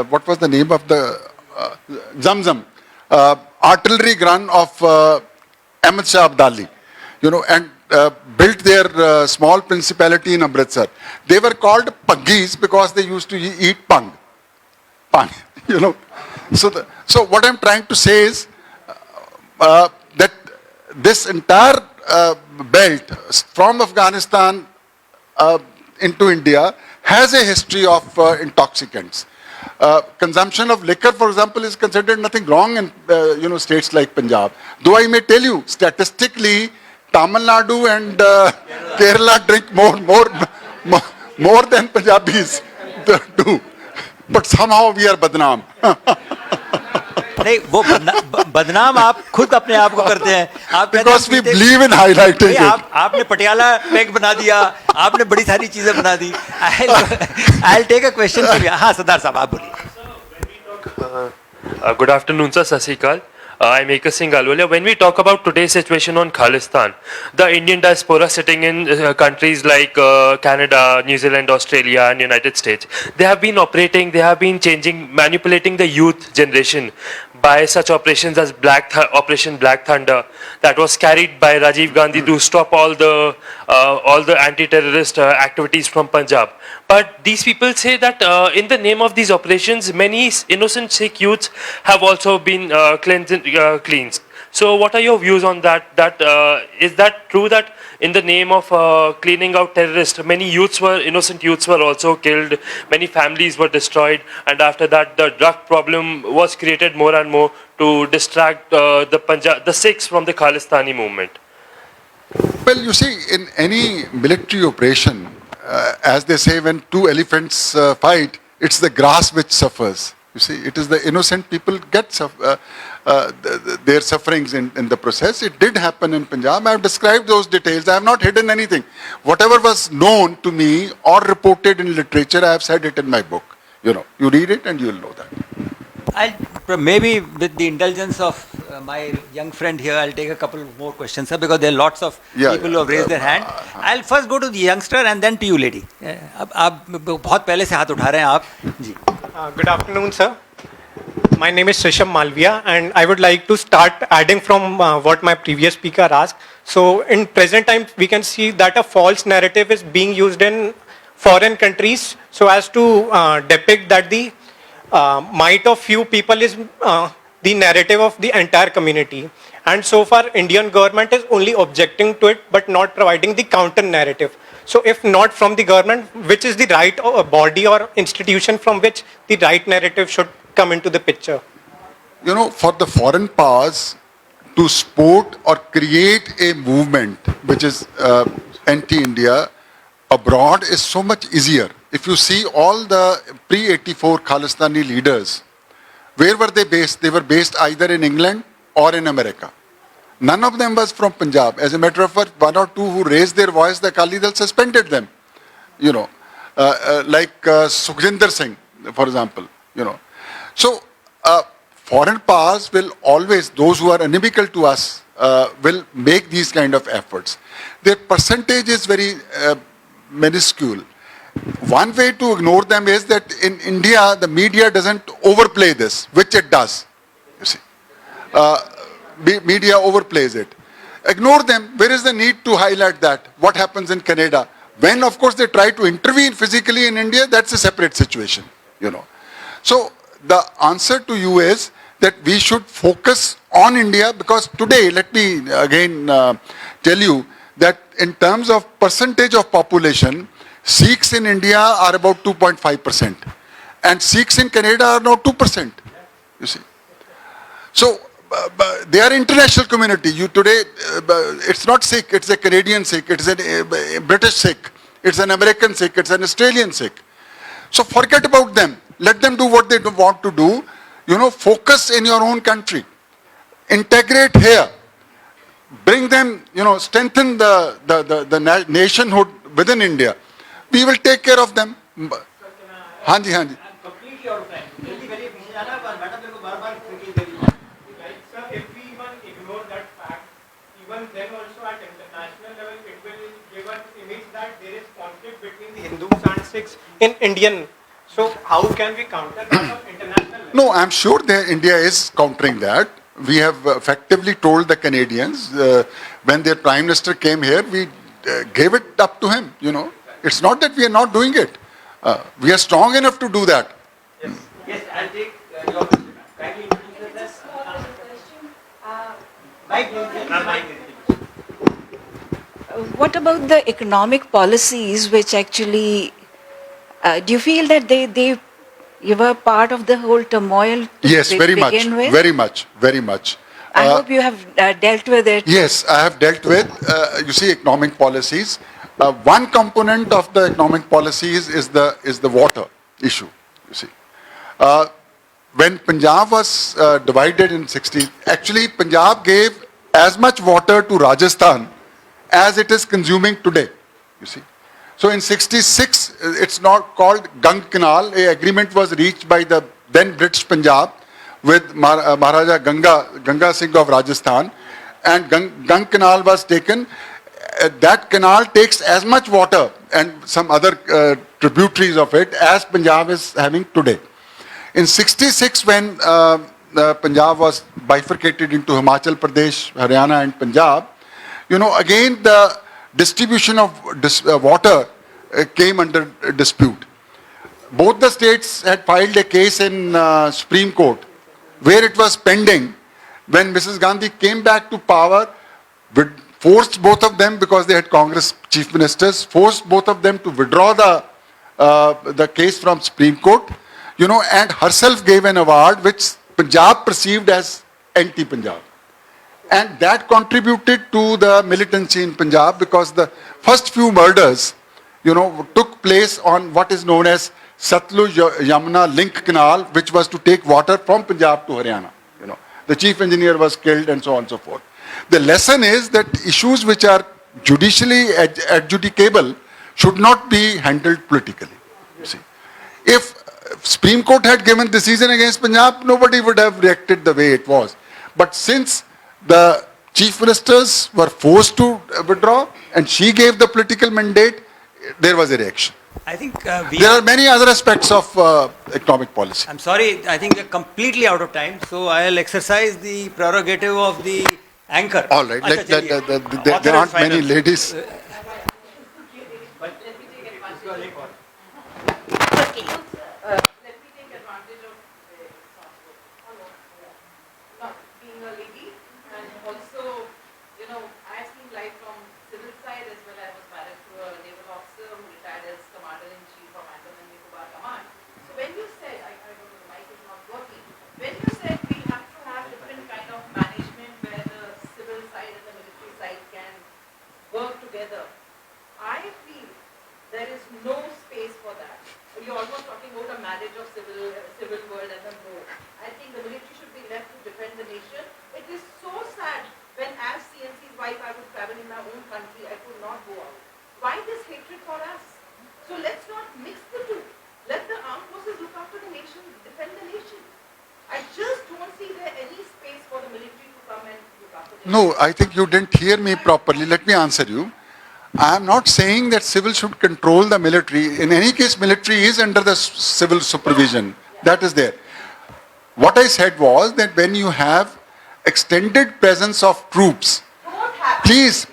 what was the name of the Zamzam, artillery gun of Ahmed Shah Abdali, you know, and built their small principality in Amritsar. They were called Pangis because they used to eat pang, you know. So what I'm trying to say is that this entire belt from Afghanistan into India has a history of intoxicants. Consumption of liquor, for example, is considered nothing wrong in you know, states like Punjab. Though I may tell you, statistically, Tamil Nadu and Kerala drink more than Punjabis do. But somehow we are badnaam. नहीं वो बदनाम आप खुद अपने आप को करते हैं आप Because we believe in highlighting it. आपने पटियाला पैक बना दिया आपने बड़ी सारी चीजें बना दी I'll take a question from you. हाँ सरदार साहब आप बोलिए. Good afternoon, sir. Sasikal. I'm Ekar Singh Alwalia. When we talk about today's situation on Khalistan, the Indian diaspora sitting in countries like Canada, New Zealand, Australia and United States, they have been operating, they have been changing, manipulating the youth generation by such operations as Operation Black Thunder that was carried by Rajiv Gandhi to stop all the anti-terrorist activities from Punjab. But these people say that in the name of these operations, many innocent Sikh youths have also been cleansed. So what are your views on that? Is that true that in the name of cleaning out terrorists, many innocent youths were also killed, many families were destroyed, and after that the drug problem was created more and more to distract the Sikhs from the Khalistani movement? Well, you see, in any military operation, as they say, when two elephants fight, it's the grass which suffers. You see, it is the innocent people get their sufferings in the process. It did happen in Punjab. I have described those details. I have not hidden anything. Whatever was known to me or reported in literature, I have said it in my book. You know, you read it and you will know that. Maybe with the indulgence of my young friend here, I'll take a couple more questions, sir, because there are lots of people who have raised their hand. I'll first go to the youngster and then to you, lady. आप बहुत पहले से हाथ उठा रहे हैं आप जी. Good afternoon, sir. My name is Srisham Malviya, and I would like to start adding from what my previous speaker asked. So, in present time, we can see that a false narrative is being used in foreign countries so as to depict that the might of few people is the narrative of the entire community. And so far, Indian government is only objecting to it, but not providing the counter narrative. So if not from the government, which is the right body or institution from which the right narrative should come into the picture? You know, for the foreign powers to support or create a movement which is anti-India abroad is so much easier. If you see all the pre-84 Khalistani leaders, where were they based? They were based either in England or in America. None of them was from Punjab. As a matter of fact, one or two who raised their voice, the Akali Dal suspended them. You know, like Sukhjinder Singh, for example. You know, so foreign powers will always, those who are inimical to us, will make these kind of efforts. Their percentage is very minuscule, One way to ignore them is that in India, the media doesn't overplay this, which it does. You see, media overplays it. Ignore them. Where is the need to highlight that? What happens in Canada? When, of course, they try to intervene physically in India, that's a separate situation, you know. So the answer to you is that we should focus on India, because today, let me again tell you that in terms of percentage of population, Sikhs in India are about 2.5%, and Sikhs in Canada are now 2%. You see, so they are international community. You today, it's not Sikh; it's a Canadian Sikh, it's a British Sikh, it's an American Sikh, it's an Australian Sikh. So forget about them. Let them do what they want to do. You know, focus in your own country. Integrate here. Bring them, you know, strengthen the nationhood within India. We will take care of them. Hanji, hanji. Completely out of time. जल्दी करिए, पीछे जाना है, पर madam मेरे को बार-बार क्योंकि देरी है. Right, sir, if we even ignore that fact, even then also at international level, it will give us image that there is conflict between the Hindus and Sikhs in Indian. So how can we counter that on international level? No, I'm sure that India is countering that. We have effectively told the Canadians, when their Prime Minister came here, we gave it up to him, you know. It's not that we are not doing it. We are strong enough to do that. Yes, I'll take your question. Kindly introduce yourself. Mic, What about the economic policies which actually, do you feel that you were part of the whole turmoil to Yes, very much, begin with? very much, very much. I hope you have dealt with it. Yes, I have dealt with, you see, economic policies. One component of the economic policies is the water issue, you see. When Punjab was divided in 60, actually Punjab gave as much water to Rajasthan as it is consuming today, you see. So in 66, it's not called Gang Canal. An agreement was reached by the then British Punjab with Maharaja Ganga Singh of Rajasthan, and Gang Canal was taken. That canal takes as much water and some other tributaries of it as Punjab is having today. In 66, when Punjab was bifurcated into Himachal Pradesh, Haryana and Punjab, you know, again the distribution of water came under dispute. Both the states had filed a case in Supreme Court where it was pending. When Mrs. Gandhi came back to power, forced both of them, because they had Congress chief ministers, forced both of them to withdraw the case from Supreme Court, you know, and herself gave an award which Punjab perceived as anti-Punjab. And that contributed to the militancy in Punjab, because the first few murders, you know, took place on what is known as Satluj-Yamuna Link Canal, which was to take water from Punjab to Haryana. You know, the chief engineer was killed and so on and so forth. The lesson is that issues which are judicially adjudicable should not be handled politically. You see, if Supreme Court had given decision against Punjab, nobody would have reacted the way it was. But since the chief ministers were forced to withdraw and she gave the political mandate, there was a reaction. I think there are many other aspects of economic policy. I'm sorry, I think we're completely out of time, so I'll exercise the prerogative of the anchor. All right, there aren't many ladies. Being a lady, and also, you know, I've seen life from civil side as well. I was married to a naval officer who retired as Commander-in-Chief of Andaman and Nicobar Command. So when you said, I don't know, the mic is not working, when you said we have to have different kind of management where the civil side and the military side can work together, I feel there is no space for that. You're almost talking about a marriage of civil world and a war. I think the military should be left to defend the nation. It is so sad when, as CNC's wife, I would travel in my own country, I could not go out. Why this hatred for us? So let's not mix the two. Let the armed forces look after the nation, defend the nation. I just don't see there any space for the military to come and look after the nation. No, I think you didn't hear me properly. Let me answer you. I am not saying that civil should control the military. In any case, military is under the civil supervision. That is there. What I said was that when you have extended presence of troops, please,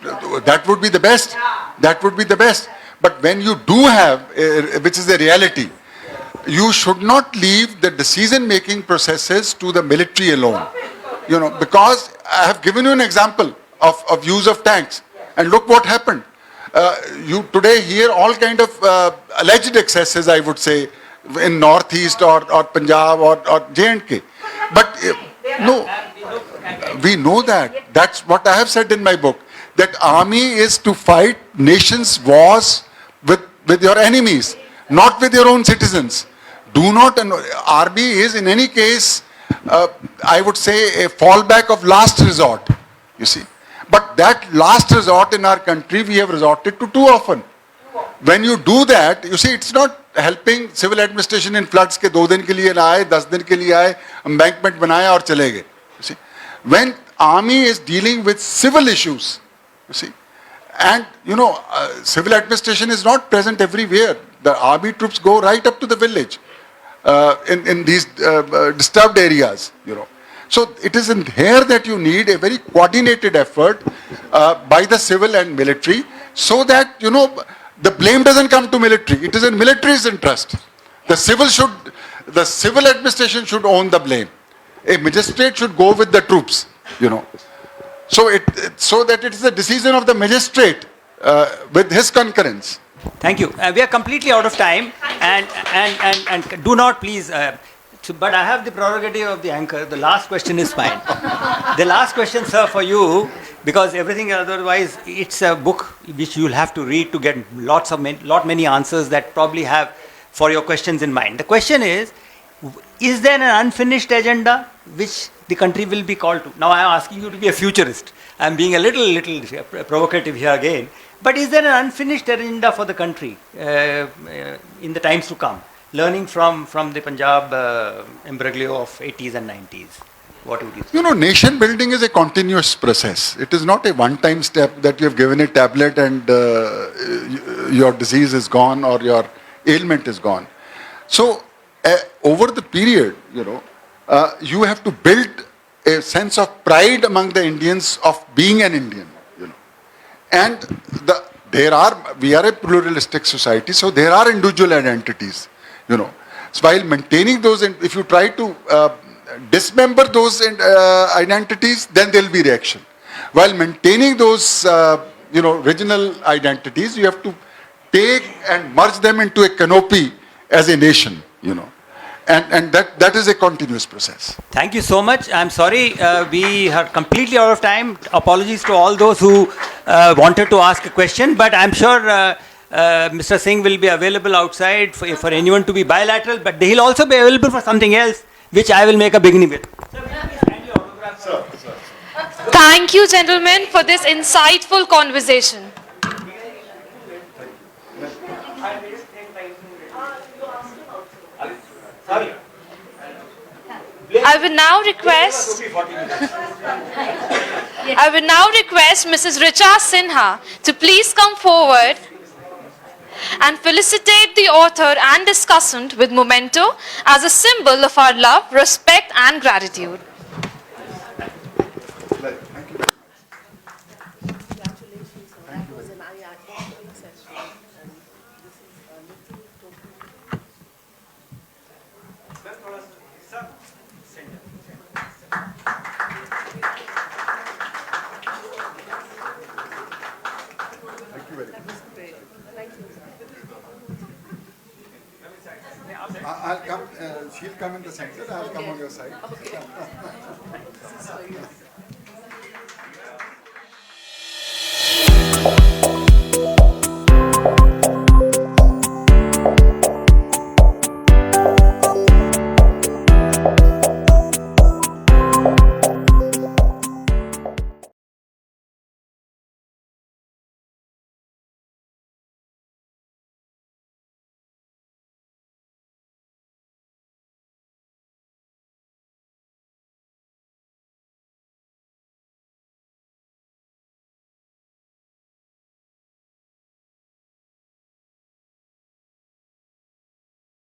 that would be the best. That would be the best. But when you do have, which is the reality, you should not leave the decision-making processes to the military alone. You know, because I have given you an example of use of tanks, and look what happened. You today hear all kind of alleged excesses, I would say, in Northeast or Punjab or J&K. But no, we know that. That's what I have said in my book. That army is to fight nations' wars with your enemies, not with your own citizens. Do not, army is in any case, I would say, a fallback of last resort, you see. But that last resort in our country, we have resorted to too often. When you do that, you see, it's not helping civil administration in floods ke 2 din ke liye na aaye, 10 din ke liye aaye, embankment banaya aur chale gaye. You see, when army is dealing with civil issues, you see, and you know, civil administration is not present everywhere. The army troops go right up to the village in these disturbed areas, you know. So it is in here that you need a very coordinated effort by the civil and military, so that, you know, the blame doesn't come to military. It is in military's interest. The civil administration should own the blame. A magistrate should go with the troops, you know. So so that it is a decision of the magistrate with his concurrence. Thank you. We are completely out of time, and do not please. But I have the prerogative of the anchor. The last question is mine. The last question, sir, for you, because everything otherwise, it's a book which you'll have to read to get many answers that probably have for your questions in mind. The question is there an unfinished agenda which the country will be called to? Now I am asking you to be a futurist. I am being a little provocative here again. But is there an unfinished agenda for the country in the times to come? Learning from the Punjab imbroglio of 80s and 90s. What would you say? You know, nation building is a continuous process. It is not a one-time step that you have given a tablet and your disease is gone or your ailment is gone. So, over the period, you know, you have to build a sense of pride among the Indians of being an Indian, you know. And we are a pluralistic society, so there are individual identities, you know. So while maintaining those, if you try to dismember those identities, then there will be reaction. While maintaining those, you know, regional identities, you have to take and merge them into a canopy as a nation, you know. And that is a continuous process. Thank you so much. I'm sorry we are completely out of time. Apologies to all those who wanted to ask a question, but I'm sure Mr. Singh will be available outside for anyone to be bilateral, but he'll also be available for something else, which I will make a beginning with. Thank you, gentlemen, for this insightful conversation. I would now request Mrs. Richa Sinha to please come forward and felicitate the author and discussant with memento as a symbol of our love, respect and gratitude. I'll come, she'll come in the center, I'll come on your side.